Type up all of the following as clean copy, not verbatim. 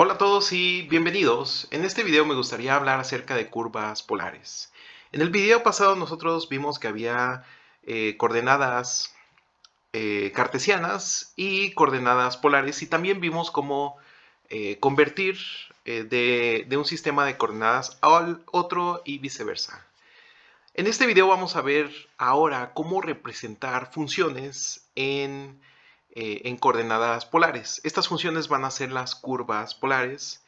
Hola a todos y bienvenidos. En este video me gustaría hablar acerca de curvas polares. En el video pasado nosotros vimos que había coordenadas cartesianas y coordenadas polares y también vimos cómo convertir de un sistema de coordenadas al otro y viceversa. En este video vamos a ver ahora cómo representar funciones en coordenadas polares. Estas funciones van a ser las curvas polares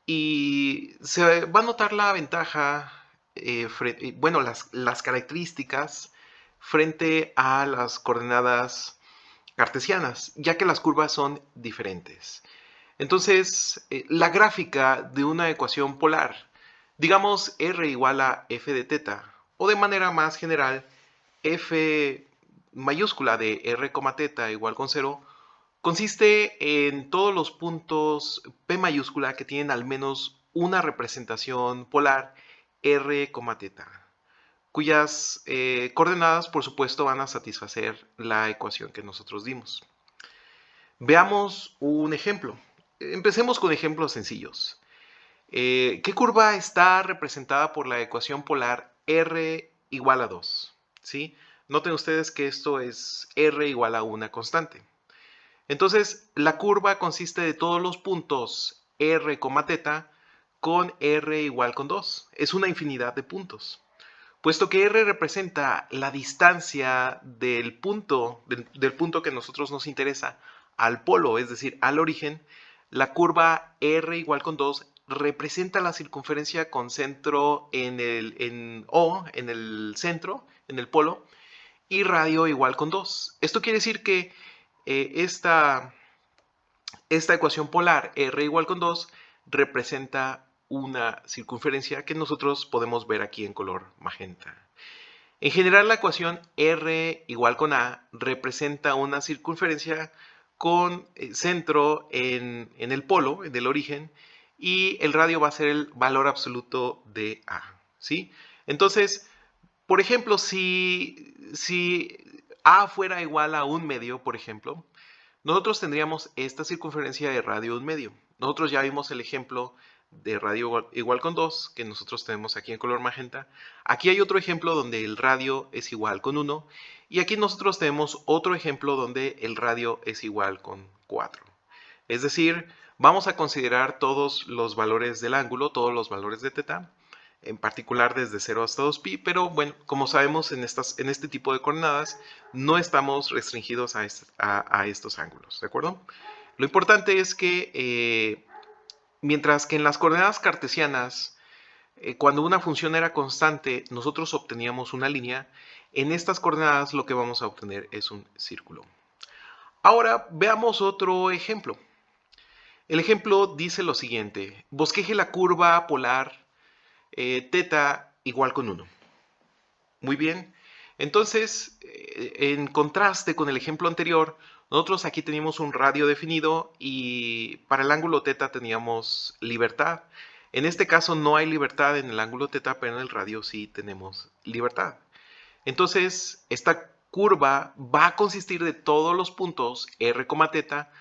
y se va a notar la ventaja, bueno, las características frente a las coordenadas cartesianas, ya que las curvas son diferentes. Entonces, la gráfica de una ecuación polar, digamos r igual a f de teta, o de manera más general, f mayúscula de r, teta igual con 0, consiste en todos los puntos P mayúscula que tienen al menos una representación polar R, teta, cuyas coordenadas, por supuesto, van a satisfacer la ecuación que nosotros dimos. Veamos un ejemplo. Empecemos con ejemplos sencillos. ¿Qué curva está representada por la ecuación polar R igual a 2? ¿Sí? Noten ustedes que esto es R igual a una constante. Entonces, la curva consiste de todos los puntos R, teta con R igual con 2. Es una infinidad de puntos. Puesto que R representa la distancia del punto que a nosotros nos interesa al polo, es decir, al origen, la curva R igual con 2 representa la circunferencia con centro en el centro, en el polo, y radio igual con 2. Esto quiere decir que esta ecuación polar R igual con 2 representa una circunferencia que nosotros podemos ver aquí en color magenta. En general, la ecuación R igual con A representa una circunferencia con centro en el polo, en el origen, y el radio va a ser el valor absoluto de A. ¿Sí? Entonces, por ejemplo, si A fuera igual a un medio, por ejemplo, nosotros tendríamos esta circunferencia de radio un medio. Nosotros ya vimos el ejemplo de radio igual con 2 que nosotros tenemos aquí en color magenta. Aquí hay otro ejemplo donde el radio es igual con 1 y aquí nosotros tenemos otro ejemplo donde el radio es igual con 4. Es decir, vamos a considerar todos los valores del ángulo, todos los valores de teta, en particular desde 0 hasta 2pi, pero bueno, como sabemos en este tipo de coordenadas no estamos restringidos a estos ángulos, ¿de acuerdo? Lo importante es que mientras que en las coordenadas cartesianas, cuando una función era constante, nosotros obteníamos una línea, en estas coordenadas lo que vamos a obtener es un círculo. Ahora veamos otro ejemplo. El ejemplo dice lo siguiente: bosqueje la curva polar teta igual con 1. Muy bien. Entonces, en contraste con el ejemplo anterior, nosotros aquí teníamos un radio definido y para el ángulo teta teníamos libertad. En este caso no hay libertad en el ángulo teta, pero en el radio sí tenemos libertad. Entonces, esta curva va a consistir de todos los puntos R, teta,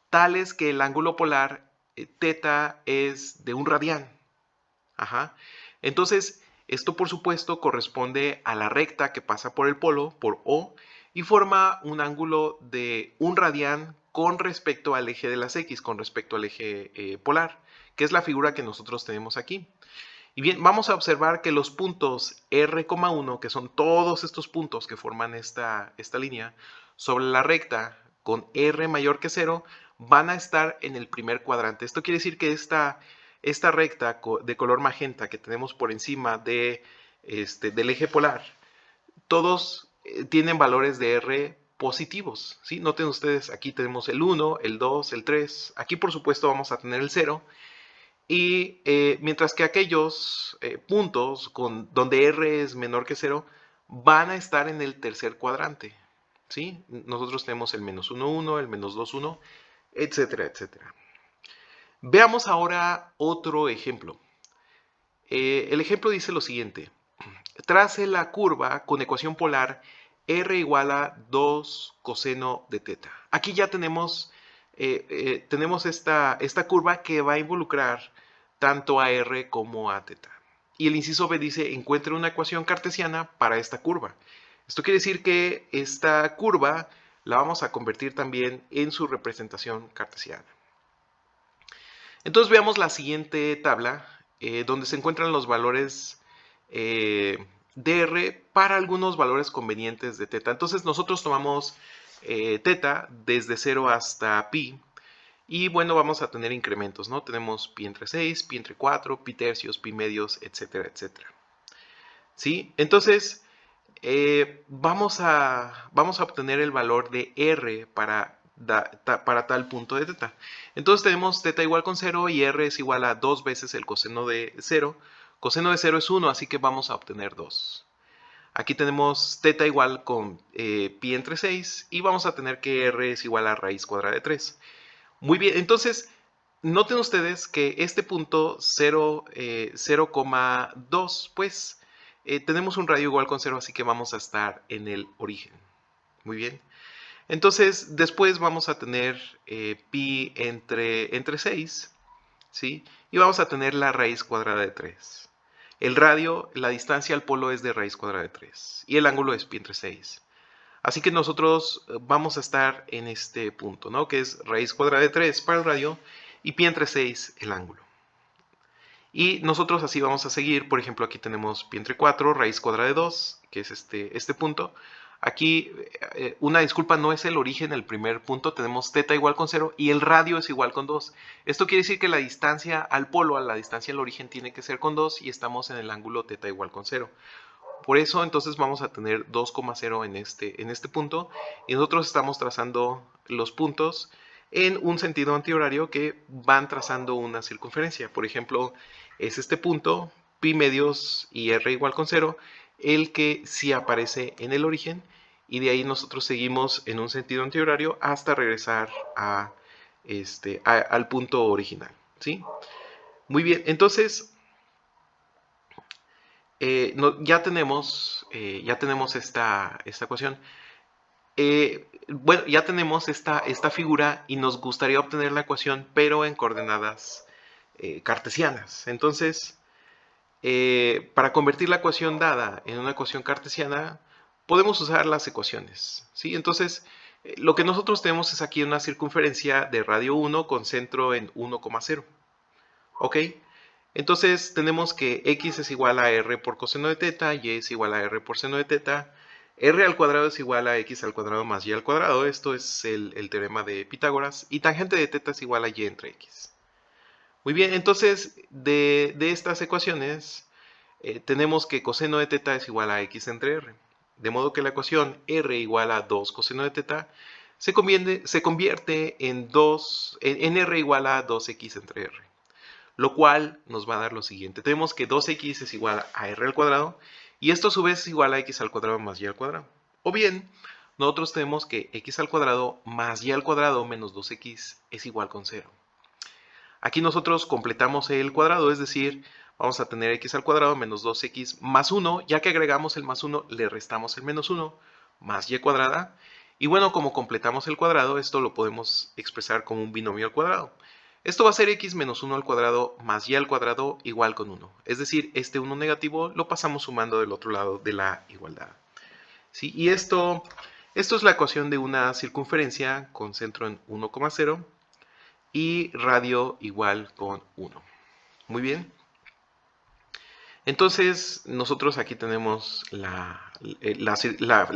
tales que el ángulo polar teta es de un radián. Ajá. Entonces, esto por supuesto corresponde a la recta que pasa por el polo, por O, y forma un ángulo de un radián con respecto al eje de las X, con respecto al eje polar, que es la figura que nosotros tenemos aquí. Y bien, vamos a observar que los puntos R,1, que son todos estos puntos que forman esta línea, sobre la recta con R mayor que 0, van a estar en el primer cuadrante. Esto quiere decir que esta recta de color magenta que tenemos por encima del eje polar, todos tienen valores de R positivos. ¿Sí? Noten ustedes, aquí tenemos el 1, el 2, el 3. Aquí por supuesto vamos a tener el 0. Y mientras que aquellos puntos donde R es menor que 0 van a estar en el tercer cuadrante. ¿Sí? Nosotros tenemos el menos 1, 1, el menos 2, 1, etcétera, etcétera. Veamos ahora otro ejemplo. El ejemplo dice lo siguiente: trace la curva con ecuación polar R igual a 2 coseno de teta. Aquí ya tenemos tenemos esta curva que va a involucrar tanto a r como a θ. Y el inciso B dice, encuentre una ecuación cartesiana para esta curva. Esto quiere decir que esta curva la vamos a convertir también en su representación cartesiana. Entonces veamos la siguiente tabla, donde se encuentran los valores de r para algunos valores convenientes de θ. Entonces nosotros tomamos θ desde 0 hasta pi. Y bueno, vamos a tener incrementos, ¿no? Tenemos pi entre 6, pi entre 4, pi tercios, pi medios, etcétera, etcétera. ¿Sí? Entonces, vamos a obtener el valor de r para tal punto de θ. Entonces tenemos θ igual con 0 y r es igual a 2 veces el coseno de 0. Coseno de 0 es 1, así que vamos a obtener 2. Aquí tenemos θ igual con pi entre 6 y vamos a tener que r es igual a raíz cuadrada de 3. Muy bien, entonces noten ustedes que este punto 0,2, pues tenemos un radio igual con 0, así que vamos a estar en el origen. Muy bien. Entonces, después vamos a tener pi entre 6, ¿sí? Y vamos a tener la raíz cuadrada de 3. El radio, la distancia al polo es de raíz cuadrada de 3. Y el ángulo es pi entre 6. Así que nosotros vamos a estar en este punto, ¿no? Que es raíz cuadrada de 3 para el radio y pi entre 6 el ángulo. Y nosotros así vamos a seguir. Por ejemplo, aquí tenemos pi entre 4, raíz cuadrada de 2, que es este punto. Aquí, una disculpa, no es el origen, el primer punto. Tenemos θ igual con 0 y el radio es igual con 2. Esto quiere decir que la distancia al polo, a la distancia al origen, tiene que ser con 2 y estamos en el ángulo θ igual con 0. Por eso entonces vamos a tener 2,0 en este punto y nosotros estamos trazando los puntos en un sentido antihorario que van trazando una circunferencia. Por ejemplo, es este punto, pi medios y r igual con 0, el que sí aparece en el origen y de ahí nosotros seguimos en un sentido antihorario hasta regresar al punto original, ¿sí? Muy bien, entonces ya tenemos esta ecuación. Bueno, ya tenemos esta figura y nos gustaría obtener la ecuación, pero en coordenadas cartesianas. Entonces, para convertir la ecuación dada en una ecuación cartesiana, podemos usar las ecuaciones, ¿sí? Entonces, lo que nosotros tenemos es aquí una circunferencia de radio 1 con centro en 1,0. ¿Ok? Entonces tenemos que x es igual a r por coseno de θ, y es igual a r por seno de θ, r al cuadrado es igual a x al cuadrado más y al cuadrado, esto es el teorema de Pitágoras, y tangente de θ es igual a y entre x. Muy bien, entonces de estas ecuaciones tenemos que coseno de θ es igual a x entre r, de modo que la ecuación r igual a 2 coseno de θ se convierte en r igual a 2x entre r. Lo cual nos va a dar lo siguiente. Tenemos que 2x es igual a r al cuadrado y esto a su vez es igual a x al cuadrado más y al cuadrado. O bien, nosotros tenemos que x al cuadrado más y al cuadrado menos 2x es igual con 0. Aquí nosotros completamos el cuadrado, es decir, vamos a tener x al cuadrado menos 2x más 1. Ya que agregamos el más 1, le restamos el menos 1 más y cuadrada. Y bueno, como completamos el cuadrado, esto lo podemos expresar como un binomio al cuadrado. Esto va a ser x menos 1 al cuadrado más y al cuadrado igual con 1. Es decir, este 1 negativo lo pasamos sumando del otro lado de la igualdad. ¿Sí? Y esto es la ecuación de una circunferencia con centro en 1,0 y radio igual con 1. Muy bien. Entonces, nosotros aquí tenemos la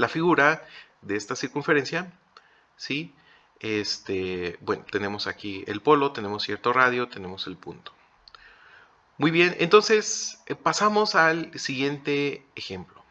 figura de esta circunferencia, ¿sí? Bueno, tenemos aquí el polo, tenemos cierto radio, tenemos el punto. Muy bien, entonces pasamos al siguiente ejemplo.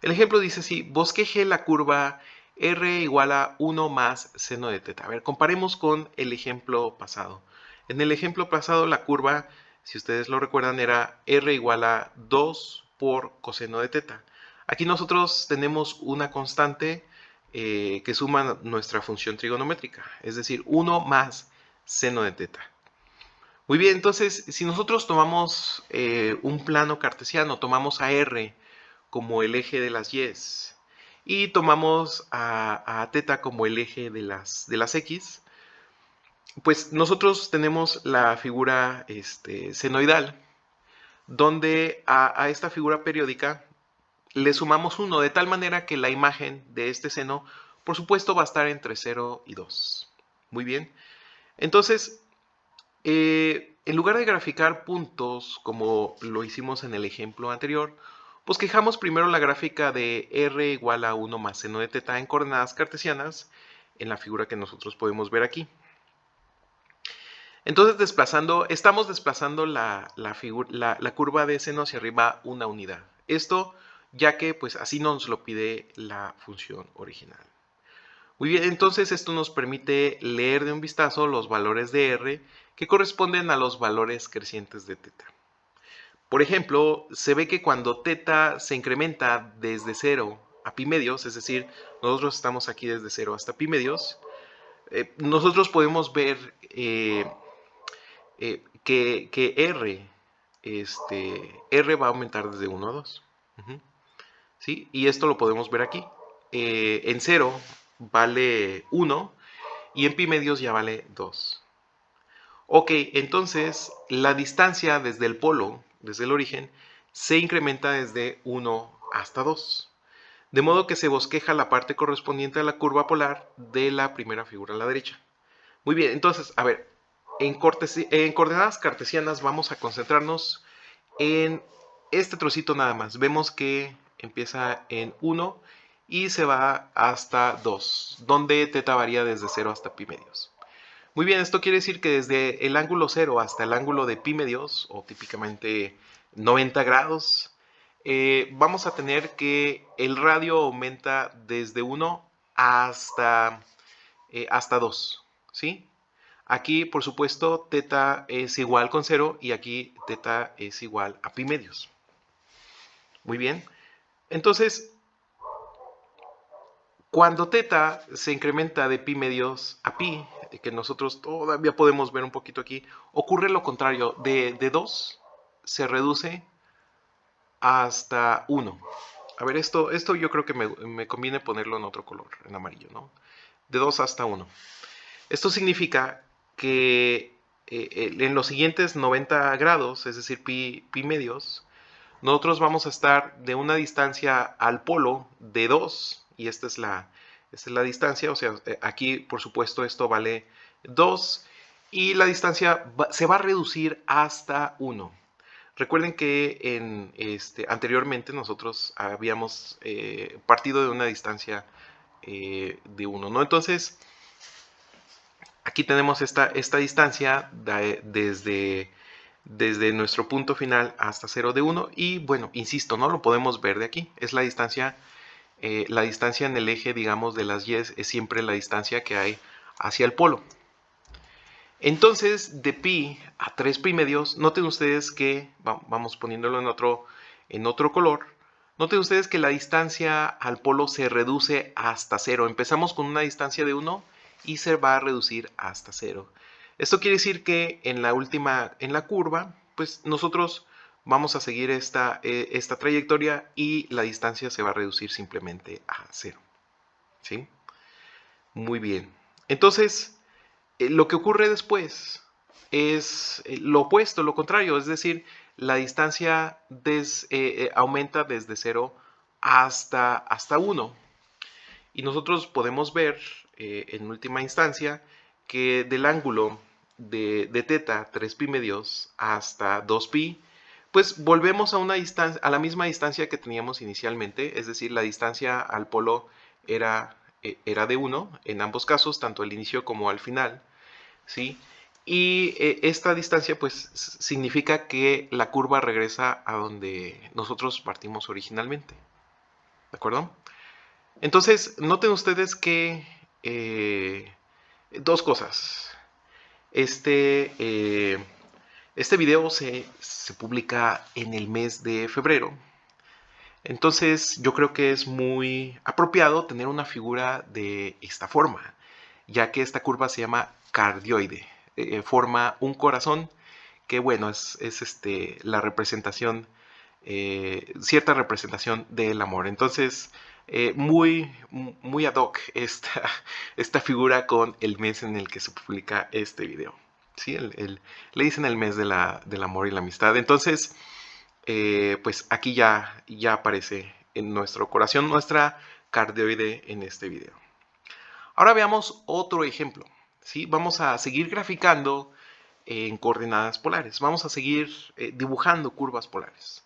El ejemplo dice así, bosqueje la curva r igual a 1 más seno de θ. A ver, comparemos con el ejemplo pasado. En el ejemplo pasado la curva, si ustedes lo recuerdan, era r igual a 2 por coseno de θ. Aquí nosotros tenemos una constante que suma nuestra función trigonométrica, es decir, 1 más seno de θ. Muy bien, entonces, si nosotros tomamos un plano cartesiano, tomamos a r como el eje de las y tomamos a θ como el eje de las x, pues nosotros tenemos la figura senoidal, donde a esta figura periódica le sumamos 1, de tal manera que la imagen de este seno, por supuesto, va a estar entre 0 y 2. Muy bien. Entonces, en lugar de graficar puntos como lo hicimos en el ejemplo anterior, pues fijamos primero la gráfica de r igual a 1 más seno de teta en coordenadas cartesianas, en la figura que nosotros podemos ver aquí. Entonces, estamos desplazando la curva de seno hacia arriba una unidad. Esto ya que pues así nos lo pide la función original. Muy bien, entonces esto nos permite leer de un vistazo los valores de r que corresponden a los valores crecientes de teta. Por ejemplo, se ve que cuando teta se incrementa desde 0 a pi medios, es decir, nosotros estamos aquí desde 0 hasta pi medios, nosotros podemos ver que R va a aumentar desde 1 a 2. ¿Sí? Y esto lo podemos ver aquí. En 0 vale 1 y en pi medios ya vale 2. Ok, entonces la distancia desde el polo, desde el origen, se incrementa desde 1 hasta 2. De modo que se bosqueja la parte correspondiente a la curva polar de la primera figura a la derecha. Muy bien, entonces, a ver, en coordenadas cartesianas vamos a concentrarnos en este trocito nada más. Vemos que empieza en 1 y se va hasta 2, donde teta varía desde 0 hasta pi medios. Muy bien, esto quiere decir que desde el ángulo 0 hasta el ángulo de pi medios, o típicamente 90 grados, vamos a tener que el radio aumenta desde 1 hasta 2, ¿sí? Aquí, por supuesto, teta es igual con 0 y aquí teta es igual a pi medios. Muy bien. Entonces, cuando teta se incrementa de pi medios a pi, que nosotros todavía podemos ver un poquito aquí, ocurre lo contrario. De 2 se reduce hasta 1. A ver, esto yo creo que me conviene ponerlo en otro color, en amarillo, ¿no? De 2 hasta 1. Esto significa que en los siguientes 90 grados, es decir, pi medios, nosotros vamos a estar de una distancia al polo de 2, y esta es la distancia, o sea, aquí por supuesto esto vale 2, y la distancia se va a reducir hasta 1. Recuerden que anteriormente nosotros habíamos partido de una distancia de 1, ¿no? Entonces, aquí tenemos esta distancia desde nuestro punto final hasta 0 de 1 y bueno, insisto, no lo podemos ver de aquí, es la distancia en el eje, digamos, de las y es siempre la distancia que hay hacia el polo. Entonces, de pi a 3 pi medios, noten ustedes que, vamos poniéndolo en otro color, noten ustedes que la distancia al polo se reduce hasta 0. Empezamos con una distancia de 1 y se va a reducir hasta 0. Esto quiere decir que en la curva, pues nosotros vamos a seguir esta trayectoria y la distancia se va a reducir simplemente a 0. ¿Sí? Muy bien. Entonces, lo que ocurre después es lo opuesto, lo contrario, es decir, la distancia aumenta desde 0 hasta 1. Y nosotros podemos ver en última instancia que del ángulo de teta 3 pi medios hasta 2 pi, pues volvemos a la misma distancia que teníamos inicialmente, es decir, la distancia al polo era de 1 en ambos casos, tanto al inicio como al final, ¿sí? Y esta distancia pues significa que la curva regresa a donde nosotros partimos originalmente, ¿de acuerdo? Entonces, noten ustedes que dos cosas. Este video se publica en el mes de febrero. Entonces, yo creo que es muy apropiado tener una figura de esta forma, ya que esta curva se llama cardioide. Forma un corazón que, bueno, es la representación, cierta representación del amor. Entonces, muy ad hoc esta figura con el mes en el que se publica este video. ¿Sí? Le dicen el mes del amor y la amistad. Entonces, pues aquí ya aparece en nuestro corazón nuestra cardioide en este video. Ahora veamos otro ejemplo. ¿Sí? Vamos a seguir graficando en coordenadas polares. Vamos a seguir dibujando curvas polares.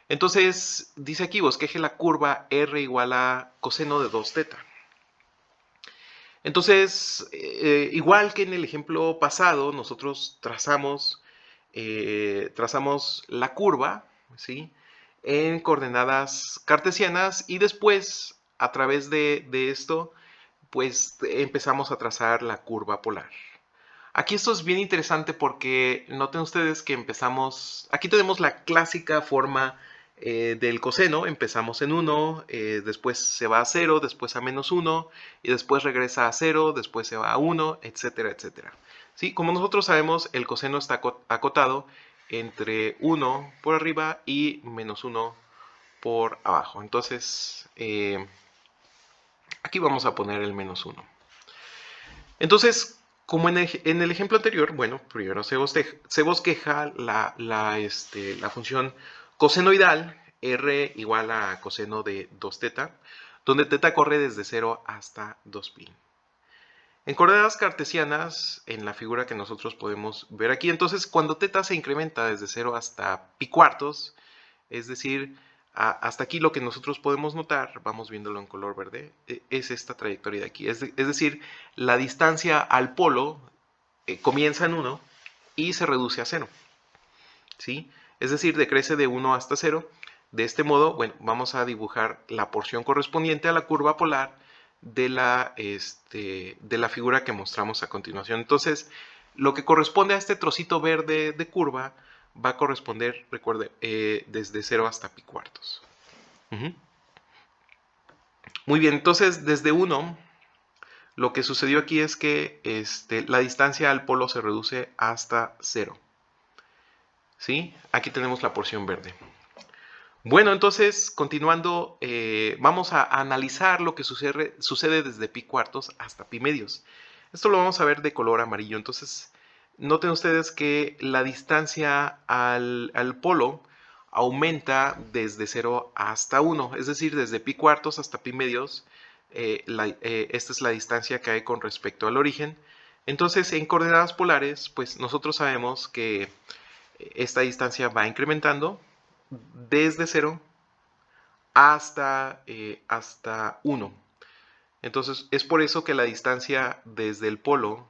Entonces, dice aquí, bosqueje la curva R igual a coseno de 2 teta. Entonces, igual que en el ejemplo pasado, nosotros trazamos la curva, ¿sí? En coordenadas cartesianas y después, a través de esto, pues empezamos a trazar la curva polar. Aquí esto es bien interesante porque noten ustedes que empezamos, aquí tenemos la clásica forma del coseno, empezamos en 1, después se va a 0, después a menos 1, y después regresa a 0, después se va a 1, etcétera, etcétera. ¿Sí? Como nosotros sabemos, el coseno está acotado entre 1 por arriba y menos 1 por abajo. Entonces, aquí vamos a poner el menos 1. Entonces, como en el ejemplo anterior, bueno, primero se bosqueja la función cosenoidal, r igual a coseno de 2 teta, donde teta corre desde 0 hasta 2pi. En coordenadas cartesianas, en la figura que nosotros podemos ver aquí, entonces cuando teta se incrementa desde 0 hasta pi cuartos, es decir, hasta aquí lo que nosotros podemos notar, vamos viéndolo en color verde, es esta trayectoria de aquí. Es decir, la distancia al polo comienza en 1 y se reduce a 0. ¿Sí? Es decir, decrece de 1 hasta 0. De este modo, bueno, vamos a dibujar la porción correspondiente a la curva polar de la figura que mostramos a continuación. Entonces, lo que corresponde a este trocito verde de curva va a corresponder, recuerde, desde 0 hasta pi cuartos. Muy bien, entonces desde 1, lo que sucedió aquí es que la distancia al polo se reduce hasta 0. ¿Sí? Aquí tenemos la porción verde. Bueno, entonces, continuando, vamos a analizar lo que sucede desde pi cuartos hasta pi medios. Esto lo vamos a ver de color amarillo. Entonces, noten ustedes que la distancia al polo aumenta desde 0 hasta 1, es decir, desde pi cuartos hasta pi medios. Esta es la distancia que hay con respecto al origen. Entonces, en coordenadas polares, pues nosotros sabemos que esta distancia va incrementando desde 0 hasta 1. Entonces, es por eso que la distancia desde el polo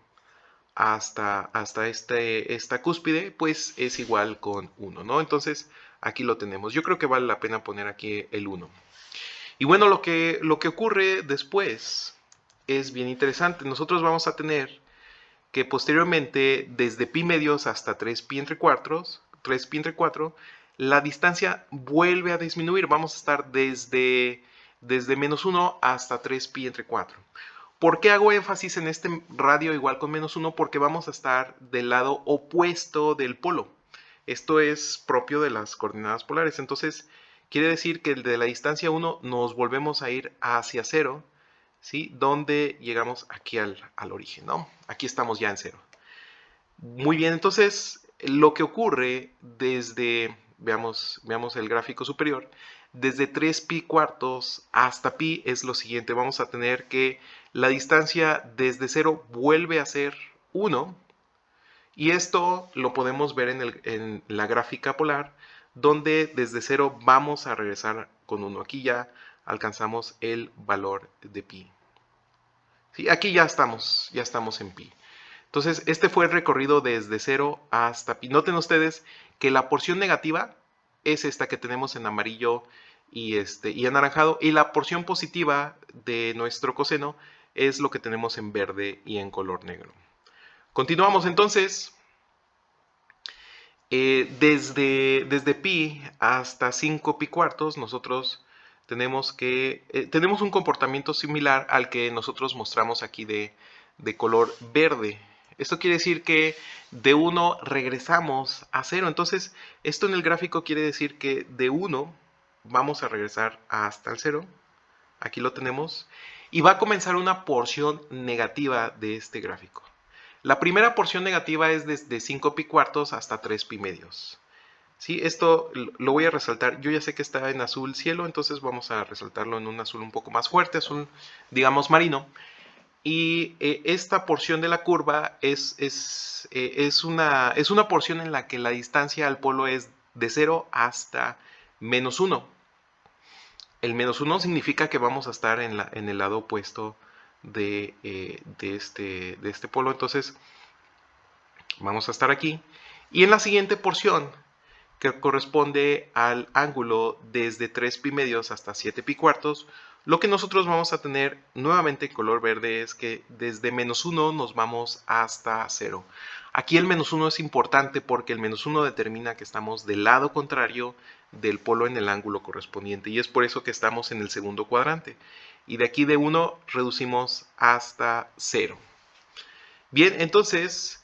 hasta esta cúspide, pues es igual con 1, ¿no? Entonces, aquí lo tenemos. Yo creo que vale la pena poner aquí el 1. Y bueno, lo que ocurre después es bien interesante. Nosotros vamos a tener que posteriormente, desde pi medios hasta 3pi entre 4, la distancia vuelve a disminuir. Vamos a estar desde menos 1 hasta 3pi entre 4. ¿Por qué hago énfasis en este radio igual con menos 1? Porque vamos a estar del lado opuesto del polo. Esto es propio de las coordenadas polares. Entonces, quiere decir que de la distancia 1 nos volvemos a ir hacia 0, ¿sí? Donde llegamos aquí al origen, ¿no? Aquí estamos ya en 0. Muy bien, entonces, lo que ocurre desde, veamos el gráfico superior, desde 3 pi cuartos hasta pi es lo siguiente. Vamos a tener que la distancia desde 0 vuelve a ser 1. Y esto lo podemos ver en la gráfica polar, donde desde 0 vamos a regresar con 1. Aquí ya alcanzamos el valor de pi. ¿Sí? Aquí ya estamos en pi. Entonces, este fue el recorrido desde 0 hasta pi. Noten ustedes que la porción negativa es esta que tenemos en amarillo y anaranjado, y la porción positiva de nuestro coseno es lo que tenemos en verde y en color negro. Continuamos entonces. Desde pi hasta 5 pi cuartos, nosotros tenemos un comportamiento similar al que nosotros mostramos aquí de color verde. Esto quiere decir que de 1 regresamos a 0. Entonces, esto en el gráfico quiere decir que de 1 vamos a regresar hasta el 0. Aquí lo tenemos. Y va a comenzar una porción negativa de este gráfico. La primera porción negativa es desde 5 pi cuartos hasta 3 pi medios. ¿Sí? Esto lo voy a resaltar. Yo ya sé que está en azul cielo, entonces vamos a resaltarlo en un azul un poco más fuerte, azul, digamos, marino. Y esta porción de la curva es una porción en la que la distancia al polo es de 0 hasta -1. El -1 significa que vamos a estar en el lado opuesto de este polo. Entonces vamos a estar aquí. Y en la siguiente porción, que corresponde al ángulo desde 3 pi medios hasta 7 pi cuartos, lo que nosotros vamos a tener nuevamente en color verde es que desde -1 nos vamos hasta 0. Aquí el -1 es importante porque el -1 determina que estamos del lado contrario del polo en el ángulo correspondiente, y es por eso que estamos en el segundo cuadrante. Y de aquí de 1 reducimos hasta 0. Bien, entonces,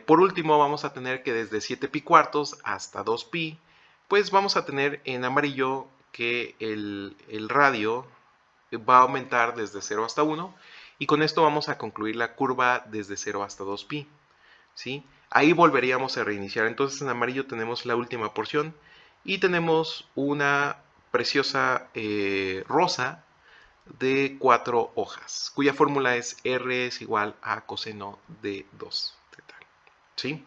por último vamos a tener que desde 7 pi cuartos hasta 2 pi, pues vamos a tener en amarillo que el radio va a aumentar desde 0 hasta 1, y con esto vamos a concluir la curva desde 0 hasta 2 pi. ¿Sí? Ahí volveríamos a reiniciar. Entonces en amarillo tenemos la última porción y tenemos una preciosa rosa de 4 hojas, cuya fórmula es R es igual a coseno de 2 teta. ¿Sí?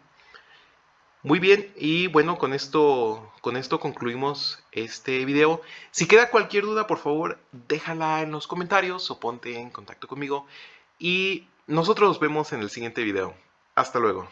Muy bien, y bueno, con esto concluimos este video. Si queda cualquier duda, por favor, déjala en los comentarios o ponte en contacto conmigo. Y nosotros nos vemos en el siguiente video. Hasta luego.